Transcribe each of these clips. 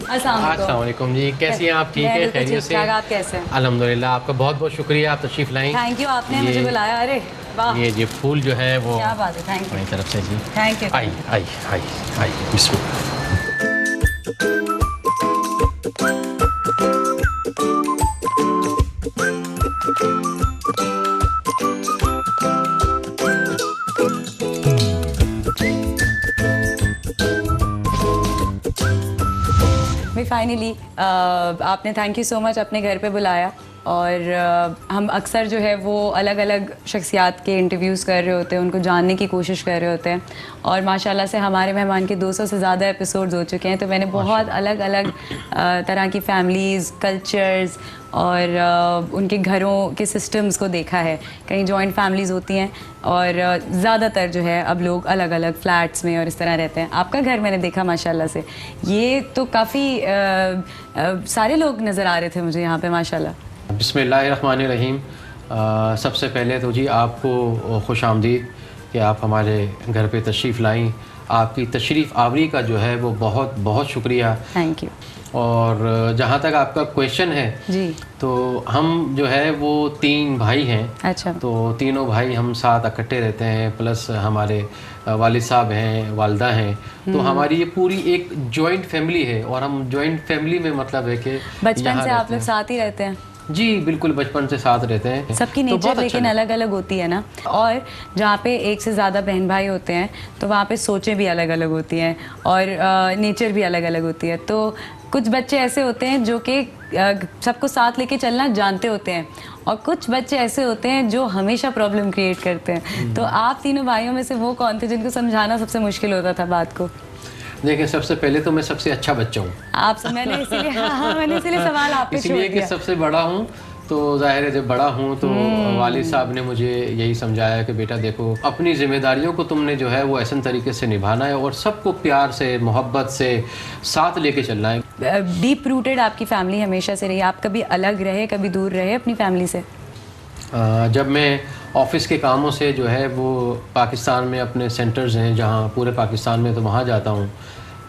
अस्सलाम वालेकुम जी, कैसी हैं आप? ठीक है, खैरियत से? आप कैसे हैं? अल्हम्दुलिल्लाह, आपका बहुत बहुत शुक्रिया, आप तशरीफ़ लाई। थैंक यू, आपने मुझे बुलाया। अरे वाह, ये फूल जो है वो क्या बात है। थैंक यू, मेरी तरफ से जी। Thank you. आई आई आई आई बिस्मिल्लाह। फाइनली आपने थैंक यू सो मच अपने घर पे बुलाया। और हम अक्सर जो है वो अलग अलग शख्सियात के इंटरव्यूज़ कर रहे होते हैं, उनको जानने की कोशिश कर रहे होते हैं। और माशाल्लाह से हमारे मेहमान के 200 से ज़्यादा एपिसोड्स हो चुके हैं, तो मैंने बहुत अलग अलग तरह की फैमिलीज़, कल्चर्स और उनके घरों के सिस्टम्स को देखा है। कहीं जॉइंट फैमिलीज़ होती हैं और ज़्यादातर जो है अब लोग अलग अलग फ्लैट्स में और इस तरह रहते हैं। आपका घर मैंने देखा माशाल्लाह से, ये तो काफ़ी सारे लोग नज़र आ रहे थे मुझे यहाँ पे माशाल्लाह। बिस्मिल्लाहिर्रहमानिर्रहीम। सबसे पहले तो जी आपको खुश आमदीद कि आप हमारे घर पे तशरीफ़ लाईं। आपकी तशरीफ़ आवरी का जो है वो बहुत बहुत शुक्रिया। Thank you. और जहाँ तक आपका क्वेश्चन है जी, तो हम जो है वो 3 भाई हैं। अच्छा। तो तीनों भाई हम साथ इकट्ठे रहते हैं, प्लस हमारे वालिद साहब हैं, वालदा हैं। तो हमारी ये पूरी एक जॉइंट फैमिली है। और हम जॉइंट फैमिली में मतलब है कि बचपन से आप लोग साथ ही रहते हैं? जी बिल्कुल, बचपन से साथ रहते हैं। सबकी नेचर अच्छा लेकिन अलग अलग होती है ना। और जहाँ पे एक से ज़्यादा बहन भाई होते हैं तो वहाँ पे सोचें भी अलग अलग होती हैं और नेचर भी अलग अलग होती है। तो कुछ बच्चे ऐसे होते हैं जो कि सबको साथ लेके चलना जानते होते हैं, और कुछ बच्चे ऐसे होते हैं जो हमेशा प्रॉब्लम क्रिएट करते हैं। तो आप तीनों भाइयों में से वो कौन थे जिनको समझाना सबसे मुश्किल होता था बात को? देखिए, सबसे पहले तो मैं सबसे अच्छा बच्चा हूँ। मैंने इसीलिए सवाल आप पे छोड़ दिया। इसलिए कि सबसे बड़ा हूँ, तो जाहिर है जब बड़ा हूँ तो वालिद साहब ने मुझे यही समझाया कि बेटा देखो, अपनी जिम्मेदारियों को तुमने जो है वो ऐसे तरीके से निभाना है और सबको प्यार से, मोहब्बत से साथ लेके चलना है। डीप रूटेड आपकी फैमिली हमेशा से रही? आप कभी अलग रहे, कभी दूर रहे अपनी फैमिली से? जब मैं ऑफिस के कामों से जो है वो पाकिस्तान में अपने सेंटर्स हैं जहाँ पूरे पाकिस्तान में, तो वहाँ जाता हूँ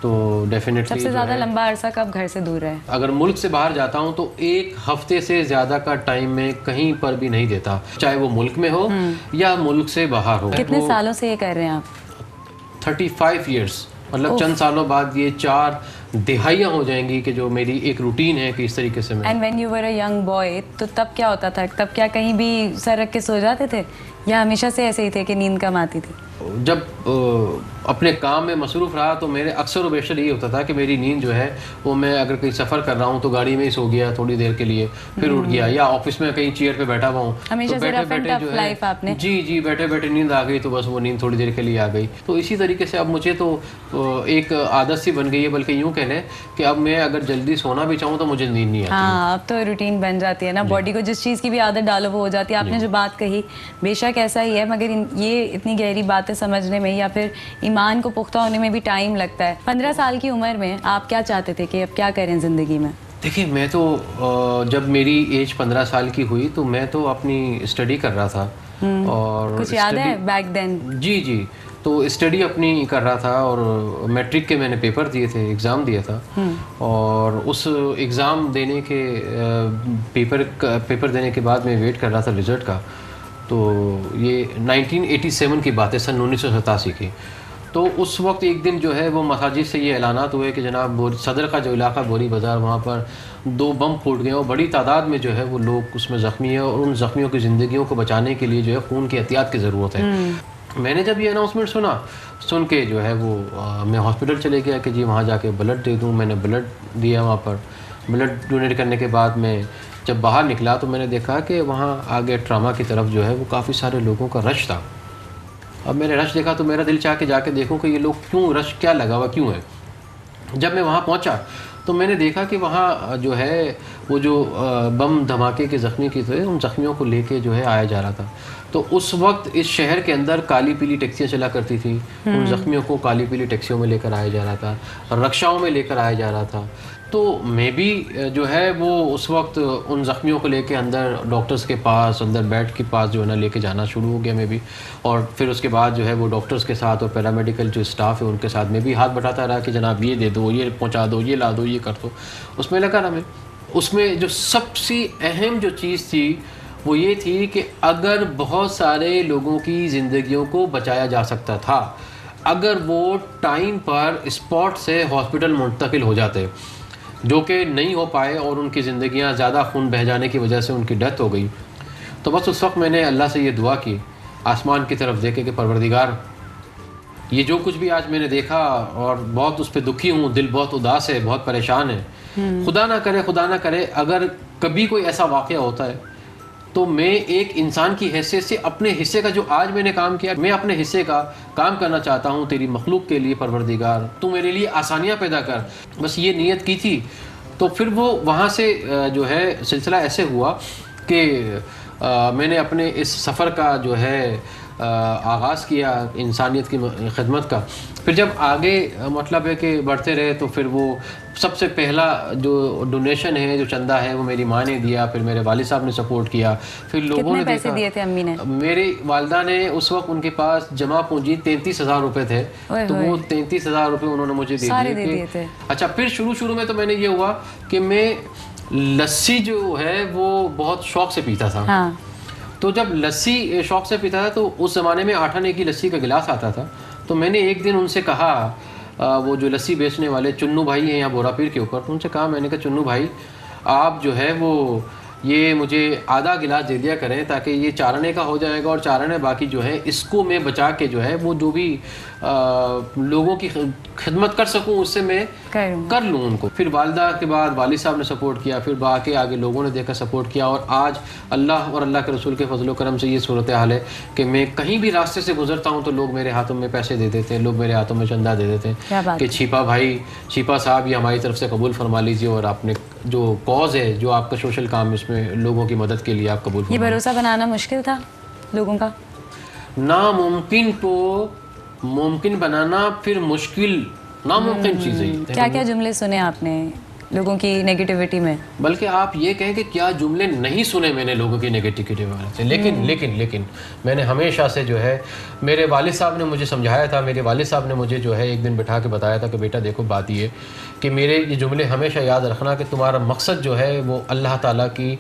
तो डेफिनेटली सबसे ज़्यादा लंबा अरसा कब घर से दूर रहे? अगर मुल्क से बाहर जाता हूँ तो 1 हफ्ते से ज़्यादा का टाइम मैं कहीं पर भी नहीं देता, चाहे वो मुल्क में हो या मुल्क से बाहर हो। कितने सालों से ये कर रहे हैं आप? 35 ईयर्स, मतलब चंद सालों बाद ये 4 दिहाइयाँ हो जाएंगी कि जो मेरी एक रूटीन है कि इस तरीके से मैं। And when you were a young boy, तो तब क्या होता था? तब क्या कहीं भी सर रख के सो जाते थे या हमेशा से ऐसे ही थे कि नींद कम आती थी? जब अपने काम में मसरूफ़ रहा तो मेरे अक्सर व बेशर ये होता था कि मेरी नींद जो है वो, मैं अगर कहीं सफ़र कर रहा हूँ तो गाड़ी में ही सो गया थोड़ी देर के लिए, फिर उठ गया, या ऑफिस में कहीं चेयर पे बैठा हुआ हूँ हमेशा तो से रफ एंड टफ लाइफ आपने? जी बैठे बैठे नींद आ गई तो बस वो नींद थोड़ी देर के लिए आ गई। तो इसी तरीके से अब मुझे तो एक आदत सी बन गई है, बल्कि यूँ कह लें कि अब मैं अगर जल्दी सोना भी चाहूँ तो मुझे नींद नहीं आती। हाँ, अब तो रूटीन बन जाती है ना, बॉडी को जिस चीज़ की भी आदत डालो वो हो जाती है। आपने जो बात कही बेशक ऐसा ही है, मगर ये इतनी गहरी बातें समझने में या फिर ईमान को पुख्ता होने में भी टाइम लगता है। 15 साल की उम्र में आप क्या चाहते थे कि अब क्या करें ज़िंदगी में? देखिए, मैं तो जब मेरी एज 15 साल की हुई तो मैं तो अपनी स्टडी कर रहा था। और कुछ याद है बैक देन? जी तो स्टडी अपनी कर रहा था और मैट्रिक के मैंने पेपर दिए थे, एग्ज़ाम दिया था। और उस एग्ज़ाम देने के पेपर देने के बाद मैं वेट कर रहा था रिज़ल्ट का। तो ये 1987 की बात है, सन 1987 की। तो उस वक्त एक दिन जो है वो मसाजिद से ये ऐलानात हुए कि जनाब सदर का जो इलाका बोरी बाज़ार, वहाँ पर 2 बम फूट गए और बड़ी तादाद में जो है वो लोग उसमें ज़ख्मी है और उन ज़ख्मियों की ज़िंदगियों को बचाने के लिए जो है खून की एहतियात की ज़रूरत है। मैंने जब ये अनाउंसमेंट सुन के जो है वो मैं हॉस्पिटल चले गया कि जी वहाँ जाके ब्लड दे दूँ। मैंने ब्लड दिया, वहाँ पर ब्लड डोनेट करने के बाद मैं जब बाहर निकला तो मैंने देखा कि वहाँ आगे ट्रामा की तरफ जो है वो काफ़ी सारे लोगों का रश था। अब मैंने रश देखा तो मेरा दिल चाह के जाके देखूं कि ये लोग क्यों, रश क्या लगा हुआ क्यों है। जब मैं वहाँ पहुँचा तो मैंने देखा कि वहाँ जो है वो जो बम धमाके के ज़ख्मी की थे, उन ज़ख्मियों को लेके जो है आया जा रहा था। तो उस वक्त इस शहर के अंदर काली पीली टैक्सियाँ चला करती थी, उन ज़ख्मियों को काली पीली टैक्सियों में लेकर आया जा रहा था, रक्षाओं में लेकर आया जा रहा था। तो मैं भी जो है वो उस वक्त उन ज़ख्मियों को लेके अंदर डॉक्टर्स के पास, अंदर बेड के पास जो है ना लेके जाना शुरू हो गया मैं भी। और फिर उसके बाद जो है वो डॉक्टर्स के साथ और पैरामेडिकल जो स्टाफ है उनके साथ मैं भी हाथ बटाता रहा कि जनाब ये दे दो, ये पहुंचा दो, ये ला दो, ये कर दो। उसमें लगा ना मैं, उसमें जो सबसे अहम जो चीज़ थी वो ये थी कि अगर बहुत सारे लोगों की ज़िंदगियों को बचाया जा सकता था, अगर वो टाइम पर स्पॉट से हॉस्पिटल मुंतकिल हो जाते, जो कि नहीं हो पाए और उनकी ज़िंदगियां ज़्यादा खून बह जाने की वजह से उनकी डेथ हो गई, तो बस उस वक्त मैंने अल्लाह से ये दुआ की, आसमान की तरफ देखे कि परवरदिगार, ये जो कुछ भी आज मैंने देखा और बहुत उस पर दुखी हूँ, दिल बहुत उदास है, बहुत परेशान है, खुदा ना करे अगर कभी कोई ऐसा वाक़या होता है तो मैं एक इंसान की हैसियत से अपने हिस्से का जो आज मैंने काम किया, मैं अपने हिस्से का काम करना चाहता हूँ तेरी मखलूक के लिए। परवरदिगार, तू मेरे लिए आसानियाँ पैदा कर, बस ये नीयत की थी। तो फिर वो वहाँ से जो है सिलसिला ऐसे हुआ कि मैंने अपने इस सफ़र का जो है आगाज़ किया इंसानियत की खिदमत का। फिर जब आगे मतलब है कि बढ़ते रहे तो फिर वो सबसे पहला जो डोनेशन है, जो चंदा है, वो मेरी माँ ने दिया, फिर मेरे वालिद साहब ने सपोर्ट किया, फिर लोगों ने पैसे दिए थे अम्मी ने? मेरी वालदा ने उस वक्त उनके पास जमा पूंजी 33,000 रुपये थे, तो वो 33,000 रुपये उन्होंने मुझे दे दिए थे। अच्छा, फिर शुरू में तो मैंने ये हुआ कि मैं लस्सी जो है वो बहुत शौक से पीता था। हाँ। तो जब लस्सी शौक से पीता था तो उस ज़माने में 8 आने की लस्सी का गिलास आता था। तो मैंने एक दिन उनसे कहा, वो जो लस्सी बेचने वाले चुन्नू भाई हैं यहाँ बोरापीर के ऊपर, तो उनसे कहा, मैंने कहा चुन्नू भाई आप जो है वो ये मुझे आधा गिलास दे दिया करें ताकि ये चारने का हो जाएगा और चारने बाकी जो है इसको मैं बचा के जो है वो जो भी लोगों की खिदमत कर सकूं उससे मैं कर लूं उनको। फिर वालिदा के बाद वालिद साहब ने सपोर्ट किया, फिर बाकी आगे लोगों ने देखकर सपोर्ट किया और आज अल्लाह और अल्लाह के रसूल के फजल करम से ये सूरत हाल है कि मैं कहीं भी रास्ते से गुजरता हूँ तो लोग मेरे हाथों में पैसे दे देते हैं, लोग मेरे हाथों में चंदा दे देते हैं कि छिपा साहब ये हमारी तरफ से कबूल फरमा लीजिए और आपने जो कॉज है, जो आपका सोशल काम इसमें लोगों की मदद के लिए आप कबूल। ये भरोसा बनाना मुश्किल था लोगों का? नामुमकिन को मुमकिन बनाना फिर मुश्किल, नामुमकिन चीज़ है। क्या क्या जुमले सुने आपने लोगों की नेगेटिविटी में? बल्कि आप ये कहें कि क्या जुमले नहीं सुने मैंने लोगों की नेगेटिविटी वाले से, लेकिन मैंने हमेशा से जो है, मेरे वालिद साहब ने मुझे समझाया था, मेरे वालिद साहब ने मुझे जो है एक दिन बिठा के बताया था कि बेटा देखो बात ये कि मेरे ये जुमले हमेशा याद रखना कि तुम्हारा मकसद जो है वो अल्लाह ताला की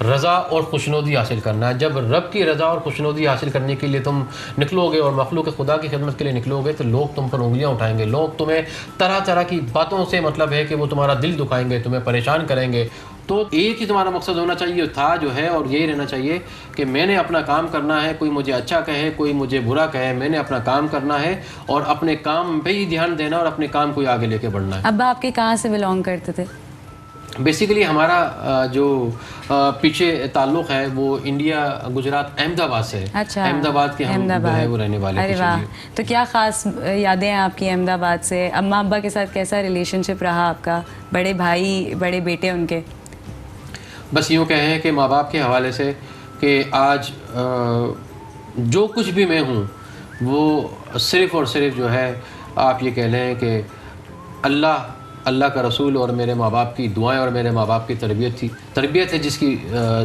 रज़ा और खुशनुदी हासिल करना है। जब रब की रज़ा और खुशनुदी हासिल करने के लिए तुम निकलोगे और मखलूक खुदा की खिदमत के लिए निकलोगे तो लोग तुम पर उंगलियां उठाएंगे, लोग तुम्हें तरह तरह की बातों से मतलब है कि वो तुम्हारा दिल दुखाएंगे, तुम्हें परेशान करेंगे। तो एक ही तुम्हारा मकसद होना चाहिए था जो है, और यही रहना चाहिए कि मैंने अपना काम करना है, कोई मुझे अच्छा कहे कोई मुझे बुरा कहे, मैंने अपना काम करना है और अपने काम पे ही ध्यान देना और अपने काम को आगे लेके बढ़ना है। अब्बा आपके कहाँ से बिलोंग करते थे? बेसिकली हमारा जो पीछे ताल्लुक़ है वो इंडिया गुजरात अहमदाबाद से है। अच्छा, अहमदाबाद के हम जो है वो रहने वाले। अरे वाह, तो क्या ख़ास यादें हैं आपकी अहमदाबाद से? अम्मा अब्बा के साथ कैसा रिलेशनशिप रहा आपका? बड़े भाई, बड़े बेटे उनके? बस यूँ कहें कि माँ बाप के हवाले से कि आज जो कुछ भी मैं हूँ वो सिर्फ़ और सिर्फ जो है आप ये कह लें कि अल्लाह का रसूल और मेरे माँ बाप की दुआएं और मेरे माँ बाप की तरबियत है जिसकी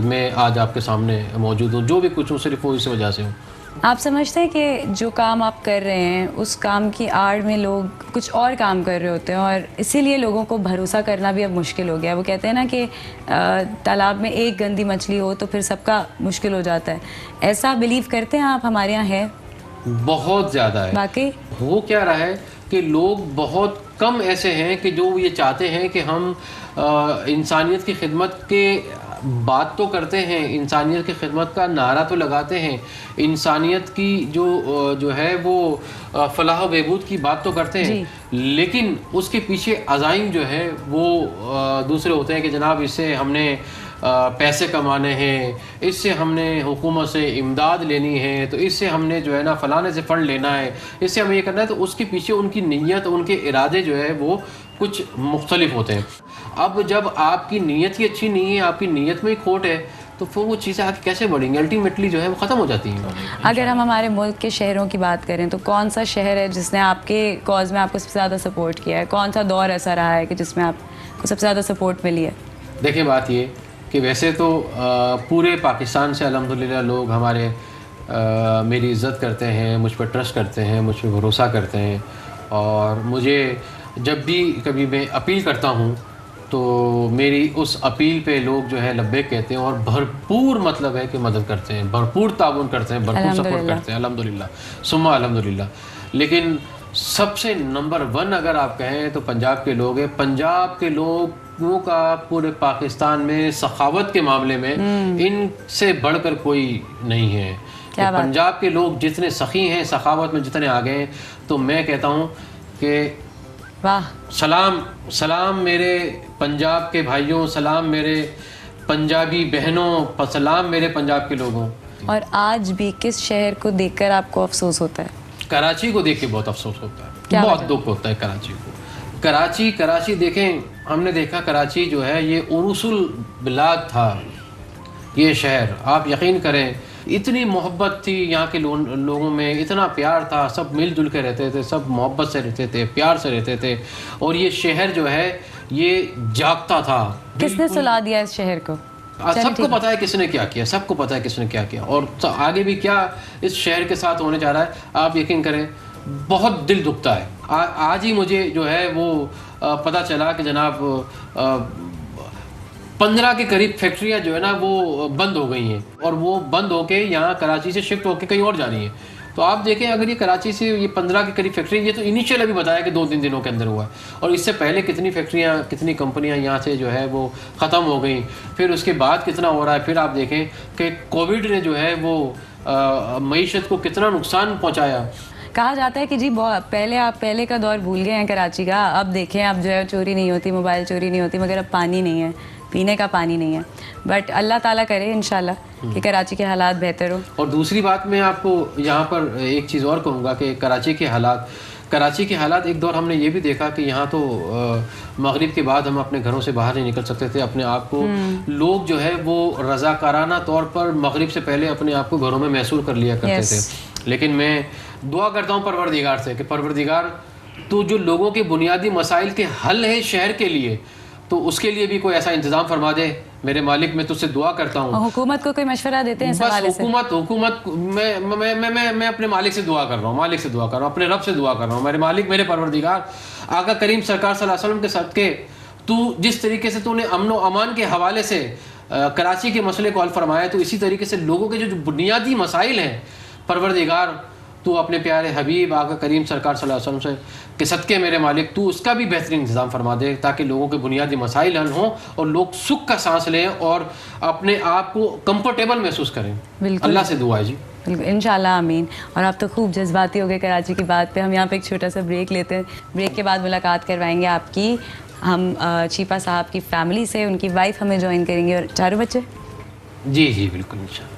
मैं आज आपके सामने मौजूद हूँ। जो भी कुछ हूँ सिर्फ वो इस वजह से हूँ। आप समझते हैं कि जो काम आप कर रहे हैं उस काम की आड़ में लोग कुछ और काम कर रहे होते हैं और इसीलिए लोगों को भरोसा करना भी अब मुश्किल हो गया? वो कहते हैं ना कि तालाब में एक गंदी मछली हो तो फिर सबका मुश्किल हो जाता है। ऐसा बिलीव करते हैं आप? हमारे यहाँ है बहुत ज़्यादा है। वाकई हो क्या रहा है कि लोग बहुत कम ऐसे हैं कि जो ये चाहते हैं कि हम इंसानियत की खिदमत के बात तो करते हैं, इंसानियत की खिदमत का नारा तो लगाते हैं, इंसानियत की जो है वो फलाह बहबूद की बात तो करते हैं, लेकिन उसके पीछे अज़ाइम जो है वो दूसरे होते हैं कि जनाब इससे हमने पैसे कमाने हैं, इससे हमने हुकूमत से इमदाद लेनी है, तो इससे हमने जो है ना फ़लाने से फ़ंड लेना है, इससे हमें ये करना है। तो उसके पीछे उनकी नीयत, उनके इरादे जो है वो कुछ मुख्तलिफ होते हैं। अब जब आपकी नीयत ही अच्छी नहीं है, आपकी नीयत में ही खोट है, तो फिर वो चीज़ें आगे कैसे बढ़ेंगी, अल्टीमेटली जो है वो ख़त्म हो जाती हैं। अगर हम हमारे मुल्क के शहरों की बात करें तो कौन सा शहर है जिसने आपके कॉज में आपको सबसे ज़्यादा सपोर्ट किया है? कौन सा दौर ऐसा रहा है कि जिसमें आपको सबसे ज़्यादा सपोर्ट मिली है? देखिए बात ये कि वैसे तो पूरे पाकिस्तान से अल्हम्दुलिल्लाह लोग हमारे मेरी इज़्ज़त करते हैं, मुझ पर ट्रस्ट करते हैं, मुझ पर भरोसा करते हैं, और मुझे जब भी कभी मैं अपील करता हूँ तो मेरी उस अपील पे लोग जो है लब्बैक कहते हैं और भरपूर मतलब है कि मदद करते हैं, भरपूर ताउन करते हैं, भरपूर सपोर्ट करते हैं, अल्हम्दुलिल्लाह सुम्मा अल्हम्दुलिल्लाह। लेकिन सबसे नंबर 1 अगर आप कहें तो पंजाब के लोग हैं। पंजाब के लोगों का पूरे पाकिस्तान में सखावत के मामले में इनसे बढ़कर कोई नहीं है। क्या बात? पंजाब के लोग जितने सखी हैं, सखावत में जितने आगे हैं, तो मैं कहता हूँ कि वाह, सलाम सलाम मेरे पंजाब के भाइयों, सलाम मेरे पंजाबी बहनों, सलाम मेरे पंजाब के लोगों। और आज भी किस शहर को देखकर आपको अफसोस होता है? कराची को देख के बहुत अफसोस होता क्या है, बहुत वजह? दुख होता है कराची को। कराची देखें, हमने देखा कराची जो है ये उरुसुल बिलाद था ये शहर। आप यकीन करें इतनी मोहब्बत थी यहाँ के लोगों में, इतना प्यार था, सब मिलजुल के रहते थे, सब मोहब्बत से रहते थे, प्यार से रहते थे, और ये शहर जो है ये जागता था। किसने सुला दिया इस शहर को? सबको पता है किसने क्या किया, सबको पता है किसने क्या किया, और आगे भी क्या इस शहर के साथ होने जा रहा है आप यकीन करें, बहुत दिल दुखता है। आज ही मुझे जो है वो पता चला कि जनाब 15 के करीब फैक्ट्रियां जो है ना वो बंद हो गई हैं, और वो बंद होके यहाँ कराची से शिफ्ट होके कहीं और जा रही हैं। तो आप देखें अगर ये कराची से ये 15 के करीब फैक्ट्री, ये तो इनिशियल अभी बताया कि 2-3 दिनों के अंदर हुआ है, और इससे पहले कितनी फैक्ट्रियाँ, कितनी कंपनियाँ यहाँ से जो है वो ख़त्म हो गई, फिर उसके बाद कितना हो रहा है। फिर आप देखें कि कोविड ने जो है वो मईशत को कितना नुकसान पहुँचाया। कहा जाता है कि जी बहुत पहले का दौर भूल गए हैं कराची का। अब देखें, अब जो है चोरी नहीं होती, मोबाइल चोरी नहीं होती, मगर अब पानी नहीं है, पीने का पानी नहीं है। बट अल्लाह ताला करे इंशाल्लाह कि कराची के हालात बेहतर हो। और दूसरी बात मैं आपको यहाँ पर एक चीज़ और कहूँगा कि कराची के हालात एक दौर हमने ये भी देखा कि यहाँ तो मगरिब के बाद हम अपने घरों से बाहर नहीं निकल सकते थे। अपने आप को लोग जो है वो रज़ाकाराना तौर पर मगरिब से पहले अपने आप को घरों में महसूस कर लिया करते थे। लेकिन मैं दुआ करता हूँ परवरदिगार से कि परवरदिगार तो जो लोगों के बुनियादी मसाइल के हल है शहर के लिए, तो उसके लिए भी कोई ऐसा इंतज़ाम फरमा दे मेरे मालिक। मैं तुझसे दुआ करता हूँ। हुकूमत को कोई मशवरा देते हैं इस हवाले से? हुकूमत मैं अपने मालिक से दुआ कर रहा हूँ, अपने रब से दुआ कर रहा हूँ। मेरे मालिक, मेरे परवरदिगार, आका करीम सरकार सल्लल्लाहु अलैहि वसल्लम के सदके तू जिस तरीके से तूने अमन व अमान के हवाले से कराची के मसले को हल फरमाया, तो इसी तरीके से लोगों के जो बुनियादी मसाइल हैं परवरदिगार तू अपने प्यारे हबीब आका करीम सरकार सल्लल्लाहु अलैहि वसल्लम से के सदके मेरे मालिक तू उसका भी बेहतरीन इंतज़ाम फरमा दे, ताकि लोगों के बुनियादी मसाइल हल हों और लोग सुख का सांस लें और अपने आप को कंफर्टेबल महसूस करें। अल्लाह से दुआ है जी, बिल्कुल इंशाल्लाह आमीन। और आप तो खूब जज्बाती हो गए कराची की बात पे। हम यहाँ पे एक छोटा सा ब्रेक लेते हैं। ब्रेक के बाद मुलाकात करवाएंगे आपकी हम चीपा साहब की फैमिली से। उनकी वाइफ हमें ज्वाइन करेंगे और चारों बच्चे। जी जी बिल्कुल इंशाल्लाह।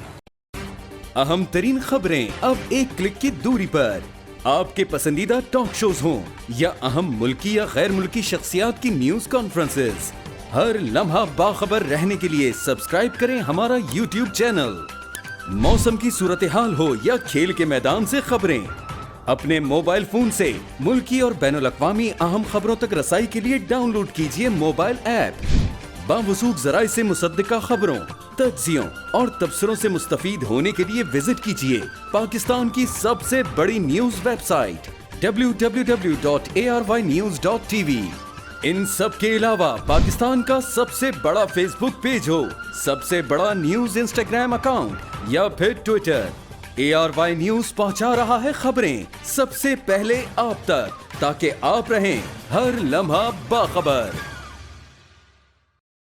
अहम तरीन खबरें अब एक क्लिक की दूरी पर। आपके पसंदीदा टॉक शोज हों या अहम मुल्की या गैर मुल्की शख्सियात की न्यूज कॉन्फ्रेंसेस, हर लम्हा बाखबर रहने के लिए सब्सक्राइब करें हमारा YouTube चैनल। मौसम की सूरत हाल हो या खेल के मैदान से खबरें, अपने मोबाइल फोन से मुल्की और बैनुल-अक़वामी अहम खबरों तक रसाई के लिए डाउनलोड कीजिए मोबाइल ऐप। बावसूख ज़राए से मुसद्दिका खबरों, तज्ज़ियों और तबसरों से मुस्तफ़ीद होने के लिए विजिट कीजिए पाकिस्तान की सबसे बड़ी न्यूज वेबसाइट www.arYnews.tv। इन सब के अलावा पाकिस्तान का सबसे बड़ा फेसबुक पेज हो, सबसे बड़ा न्यूज इंस्टाग्राम अकाउंट या फिर ट्विटर, ARY न्यूज पहुंचा रहा है खबरें सबसे पहले आप तक, ताकि आप रहें हर लम्हा बाखबर।